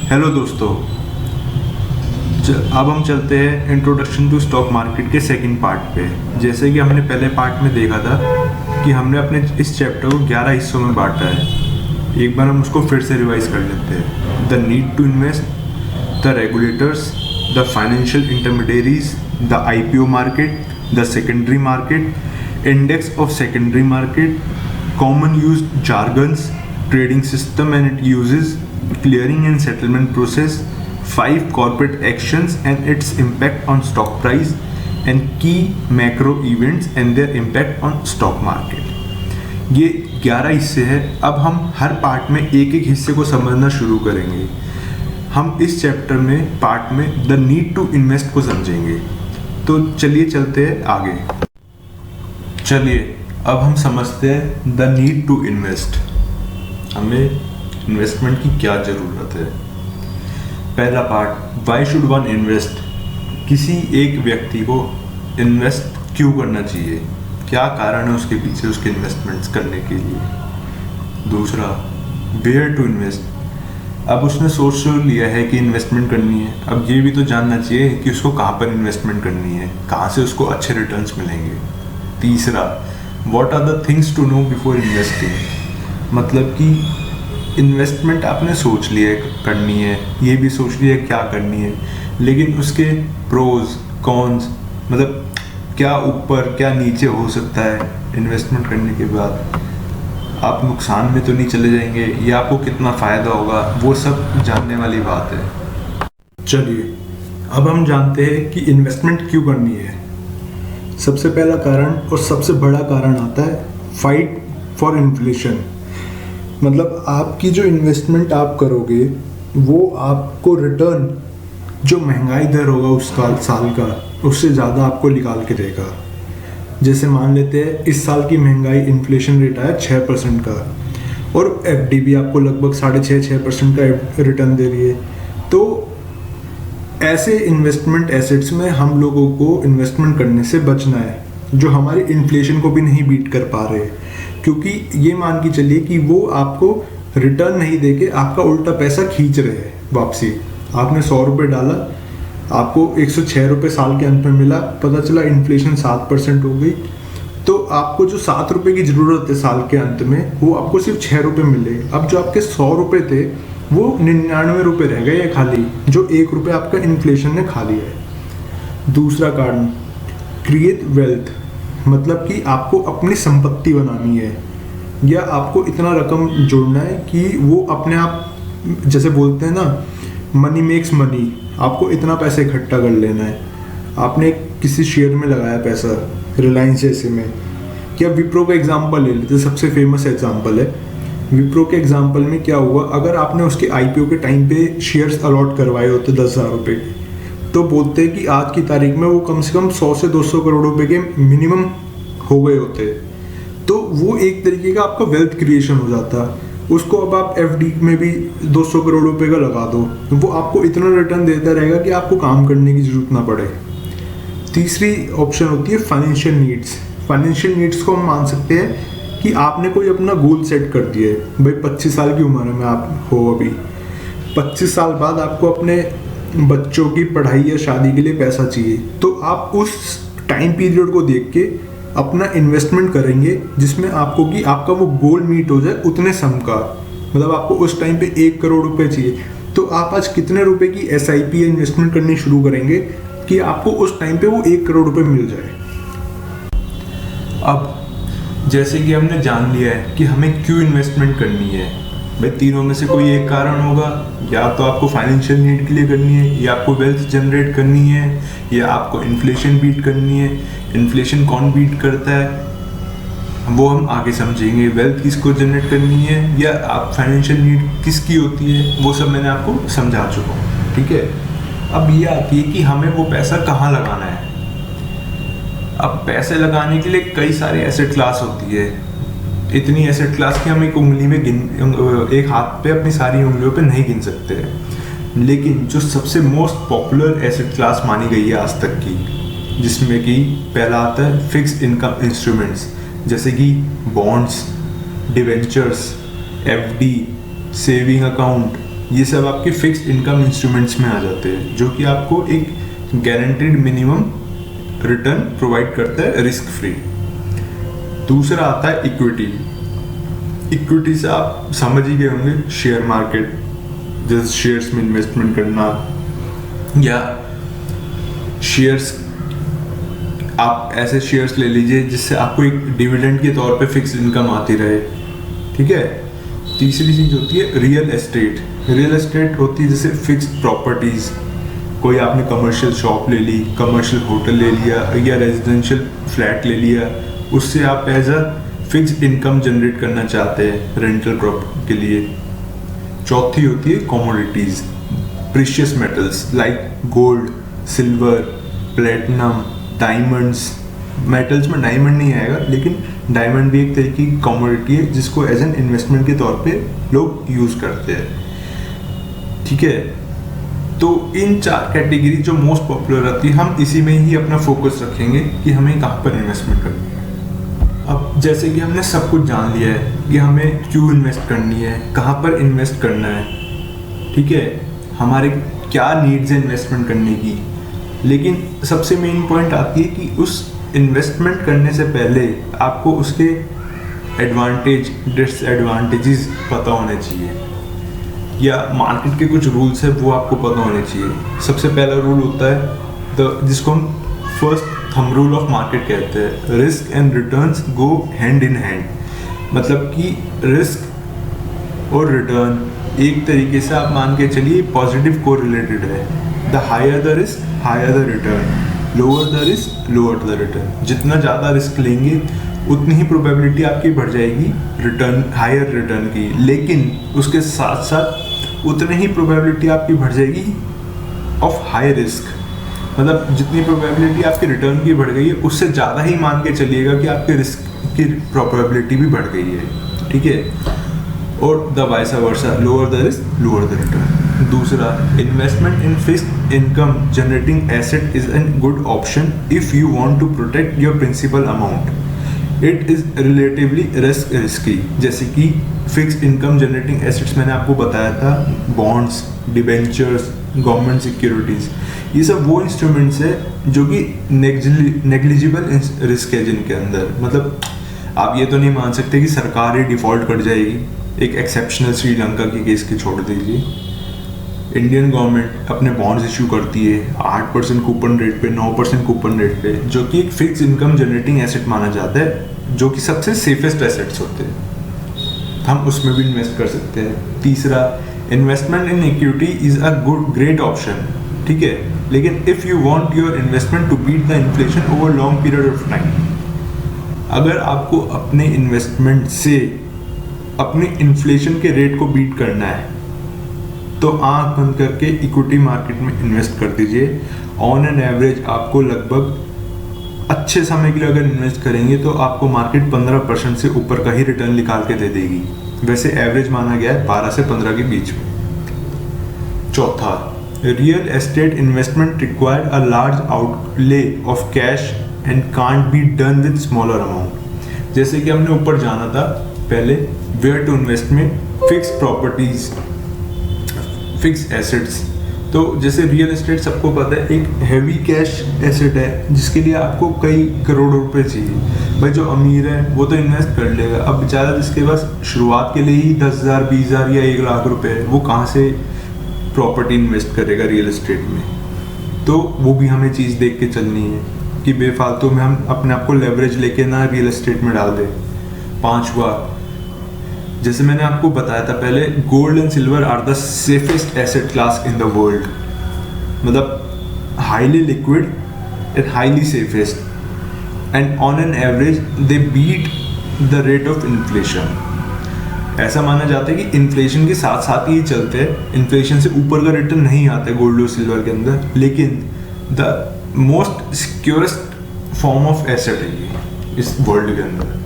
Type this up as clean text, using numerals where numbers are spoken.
Hello दोस्तों, अब हम चलते हैं इंट्रोडक्शन टू स्टॉक मार्केट के सेकंड पार्ट पे। जैसे कि हमने पहले पार्ट में देखा था कि हमने अपने इस चैप्टर को 11 हिस्सों में बांटा है। एक बार हम उसको फिर से रिवाइज कर लेते हैं। The need to invest, the regulators, the financial intermediaries, the IPO market, the secondary market, index of secondary market, common use jargons, trading system and its uses, clearing and settlement process, 5 corporate actions and its impact on stock price, and key macro events and their impact on stock market। ये 11 हिस्से हैं। अब हम हर part में एक एक हिस्से को समझना शुरू करेंगे। हम इस चैप्टर में पार्ट में द नीड टू इन्वेस्ट को समझेंगे। तो चलिए चलते हैं आगे। चलिए अब हम समझते हैं द नीड टू इन्वेस्ट। हमें इन्वेस्टमेंट की क्या ज़रूरत है। पहला part, why should one invest. किसी एक व्यक्ति को इन्वेस्ट क्यों करना चाहिए, क्या कारण है उसके पीछे उसके इन्वेस्टमेंट्स करने के लिए। दूसरा, वेयर टू इन्वेस्ट। अब उसने सोच लिया है कि इन्वेस्टमेंट करनी है, अब ये भी तो जानना चाहिए कि उसको कहाँ पर इन्वेस्टमेंट करनी है, कहाँ से उसको अच्छे रिटर्न्स मिलेंगे। तीसरा, what are the things to know before investing. मतलब कि इन्वेस्टमेंट आपने सोच लिया है करनी है, ये भी सोच लिया है क्या करनी है, लेकिन उसके प्रोज कॉन्स, मतलब क्या ऊपर क्या नीचे हो सकता है इन्वेस्टमेंट करने के बाद। आप नुकसान में तो नहीं चले जाएंगे या आपको कितना फ़ायदा होगा, वो सब जानने वाली बात है। चलिए अब हम जानते हैं कि इन्वेस्टमेंट क्यों करनी है। सबसे पहला कारण और सबसे बड़ा कारण आता है फाइट फॉर इन्फ्लेशन। मतलब आपकी जो इन्वेस्टमेंट आप करोगे वो आपको रिटर्न जो महंगाई दर होगा उस साल का, उससे ज़्यादा आपको निकाल के देगा। जैसे मान लेते हैं इस साल की महंगाई इन्फ्लेशन रेट आया 6% का और FD भी आपको लगभग 6.5% का रिटर्न दे रही है। तो ऐसे इन्वेस्टमेंट एसेट्स में हम लोगों को इन्वेस्टमेंट करने से बचना है जो हमारी इन्फ्लेशन को भी नहीं बीट कर पा रहे, क्योंकि ये मान के चलिए कि वो आपको रिटर्न नहीं देके आपका उल्टा पैसा खींच रहे हैं वापसी। आपने 100 रुपये डाला, आपको 106 रुपये साल के अंत में मिला, पता चला इन्फ्लेशन 7% हो गई, तो आपको जो 7 रुपये की ज़रूरत है साल के अंत में, वो आपको सिर्फ 6 रुपये मिले। अब जो आपके 100 रुपये थे वो 99 रुपये रह गए खाली, जो 1 रुपये आपका इन्फ्लेशन ने खा लिया है। दूसरा कारण, क्रिएट वेल्थ। मतलब कि आपको अपनी संपत्ति बनानी है या आपको इतना रकम जोड़ना है कि वो अपने आप, जैसे बोलते हैं ना, मनी मेक्स मनी, आपको इतना पैसा इकट्ठा कर लेना है। आपने किसी शेयर में लगाया पैसा, रिलायंस जैसे में, या विप्रो का एग्जांपल ले लेते, सबसे फेमस एग्जांपल है विप्रो के एग्जांपल में। क्या हुआ, अगर आपने उसके IPO के टाइम पे शेयर्स अलॉट करवाए होते 10,000 रुपये के, तो बोलते हैं कि आज की तारीख में वो कम से कम 100 से 200 करोड़ रुपए के मिनिमम हो गए होते। तो वो एक तरीके का आपका वेल्थ क्रिएशन हो जाता। उसको अब आप FD में भी 200 करोड़ रुपए का लगा दो, तो वो आपको इतना रिटर्न देता रहेगा कि आपको काम करने की जरूरत ना पड़े। तीसरी ऑप्शन होती है फाइनेंशियल नीड्स। फाइनेंशियल नीड्स को हम मान सकते हैं कि आपने कोई अपना गोल सेट कर दिया है, भाई 25 साल की उम्र में आप हो, अभी 25 साल बाद आपको अपने बच्चों की पढ़ाई या शादी के लिए पैसा चाहिए, तो आप उस टाइम पीरियड को देख के अपना इन्वेस्टमेंट करेंगे जिसमें आपको कि आपका वो गोल मीट हो जाए उतने सम का। मतलब आपको उस टाइम पे 1 करोड़ रुपए चाहिए, तो आप आज कितने रुपए की SIP या इन्वेस्टमेंट करनी शुरू करेंगे कि आपको उस टाइम पे वो 1 करोड़ रुपए मिल जाए। अब जैसे कि हमने जान लिया है कि हमें क्यों इन्वेस्टमेंट करनी है, भाई तीनों में से कोई एक कारण होगा, या तो आपको फाइनेंशियल नीड के लिए करनी है, या आपको वेल्थ जनरेट करनी है, या आपको इन्फ्लेशन बीट करनी है। इन्फ्लेशन कौन बीट करता है वो हम आगे समझेंगे। वेल्थ किसको जनरेट करनी है या आप फाइनेंशियल नीड किसकी होती है, वो सब मैंने आपको समझा चुका हूँ, ठीक है। अब ये आती है कि हमें वो पैसा कहाँ लगाना है। अब पैसे लगाने के लिए कई सारे एसेट क्लास होती है, इतनी एसेट क्लास की हम एक उंगली में एक हाथ पे अपनी सारी उंगलियों पे नहीं गिन सकते हैं। लेकिन जो सबसे मोस्ट पॉपुलर एसेट क्लास मानी गई है आज तक की, जिसमें कि पहला आता है फिक्स्ड इनकम इंस्ट्रूमेंट्स, जैसे कि bonds, debentures, FD, saving account, ये सब आपके फिक्स्ड इनकम इंस्ट्रूमेंट्स में आ जाते हैं, जो कि आपको एक गारंटीड मिनिमम रिटर्न प्रोवाइड करता है रिस्क फ्री। दूसरा आता है इक्विटी। इक्विटी से आप समझ ही गए होंगे, शेयर मार्केट, जैसे शेयर्स में इन्वेस्टमेंट करना, या शेयर्स, आप ऐसे शेयर्स ले लीजिए जिससे आपको एक डिविडेंड के तौर पे फिक्स इनकम आती रहे। ठीक है। तीसरी चीज होती है रियल एस्टेट। रियल एस्टेट होती है जैसे फिक्स्ड प्रॉपर्टीज, कोई आपने कमर्शियल शॉप ले ली, कमर्शियल होटल ले लिया, या रेजिडेंशियल फ्लैट ले लिया, उससे आप as a fixed income generate करना चाहते हैं रेंटल प्रॉपर्टी के लिए। चौथी होती है commodities, precious metals like gold, silver, platinum, diamonds. Metals में डायमंड नहीं आएगा, लेकिन डायमंड भी एक तरीके की कमोडिटी है जिसको एज एन इन्वेस्टमेंट के तौर पे लोग यूज़ करते हैं। ठीक है। तो इन 4 कैटेगरी जो मोस्ट पॉपुलर आती है, हम इसी में ही अपना फोकस रखेंगे कि हमें कहाँ पर इन्वेस्टमेंट करनी है। अब जैसे कि हमने सब कुछ जान लिया है कि हमें क्यों इन्वेस्ट करनी है, कहाँ पर इन्वेस्ट करना है, ठीक है, हमारे क्या नीड्स है इन्वेस्टमेंट करने की, लेकिन सबसे मेन पॉइंट आती है कि उस इन्वेस्टमेंट करने से पहले आपको उसके एडवांटेज डिसएडवांटेजेस पता होने चाहिए, या मार्केट के कुछ रूल्स है वो आपको पता होने चाहिए। सबसे पहला रूल होता है जिसको हम first thumb rule of market कहते हैं, risk and returns go hand in hand. मतलब कि रिस्क और रिटर्न एक तरीके से आप मान के चलिए पॉजिटिव को रिलेटेड है। The higher the risk higher the return, lower the risk lower the return. जितना ज़्यादा रिस्क लेंगे उतनी ही प्रोबेबिलिटी आपकी बढ़ जाएगी रिटर्न, हायर रिटर्न की, लेकिन उसके साथ साथ उतनी ही प्रोबेबिलिटी आपकी बढ़ जाएगी ऑफ हाई रिस्क। मतलब जितनी प्रोबेबिलिटी आपके रिटर्न की बढ़ गई है उससे ज़्यादा ही मान के चलिएगा कि आपके रिस्क की प्रोबेबिलिटी भी बढ़ गई है। ठीक है। और the vice versa, lower the risk lower the return. दूसरा, investment in fixed income generating asset is an good option if you want to protect your principal amount. It is relatively risky. जैसे कि fixed income generating assets मैंने आपको बताया था, bonds, debentures, government securities, ये सब वो इंस्ट्रूमेंट्स है जो कि नेग्लिजिबल रिस्क है जिनके अंदर। मतलब आप ये तो नहीं मान सकते कि सरकार ही डिफॉल्ट कर जाएगी। एक एक्सेप्शनल श्रीलंका के केस के छोड़ दीजिए, इंडियन गवर्नमेंट अपने बॉन्ड्स इशू करती है 8% कूपन रेट पे, 9% कूपन रेट पे, जो कि एक फिक्स इनकम जनरेटिंग एसेट माना जाता है, जो कि सबसे सेफेस्ट एसेट्स होते हैं, हम उसमें भी इन्वेस्ट कर सकते हैं। तीसरा, investment in equity is a great option. ठीक है, लेकिन if you want your investment to beat the inflation over long period of time, अगर आपको अपने इन्वेस्टमेंट से अपने इन्फ्लेशन के रेट को बीट करना है तो आंख बंद करके इक्विटी मार्केट में इन्वेस्ट कर दीजिए। ऑन एन एवरेज आपको लगभग अच्छे समय के लिए अगर इन्वेस्ट करेंगे तो आपको मार्केट 15% से ऊपर का ही रिटर्न निकाल के दे देगी। वैसे एवरेज माना गया है 12 से 15 के बीच में। चौथा, real estate investment require a large outlay of cash and can't be done with smaller amount. जैसे कि हमने ऊपर जाना था पहले, वेयर टू इन्वेस्ट में फिक्स प्रॉपर्टीज, फिक्स एसेट्स। तो जैसे रियल एस्टेट सबको पता है एक हैवी कैश एसेट है जिसके लिए आपको कई करोड़ों रुपए चाहिए। भाई जो अमीर है वो तो इन्वेस्ट कर लेगा, अब बेचारा जिसके पास शुरुआत के लिए ही 10,000, 20,000 या 1 लाख रुपए है, वो कहाँ से प्रॉपर्टी इन्वेस्ट करेगा रियल एस्टेट में। तो वो भी हमें चीज़ देख के चलनी है कि बेफालतू में हम अपने आप को लेवरेज लेके ना रियल एस्टेट में डाल दें। पांचवा, जैसे मैंने आपको बताया था पहले, gold and silver are the safest asset class in the world. मतलब highly liquid and highly safest, and on an average they beat the rate of inflation. ऐसा माना जाता है कि इन्फ्लेशन के साथ साथ ही चलते हैं, इन्फ्लेशन से ऊपर का रिटर्न नहीं आता है गोल्ड और सिल्वर के अंदर, लेकिन the most securest form of asset है ये इस वर्ल्ड के अंदर।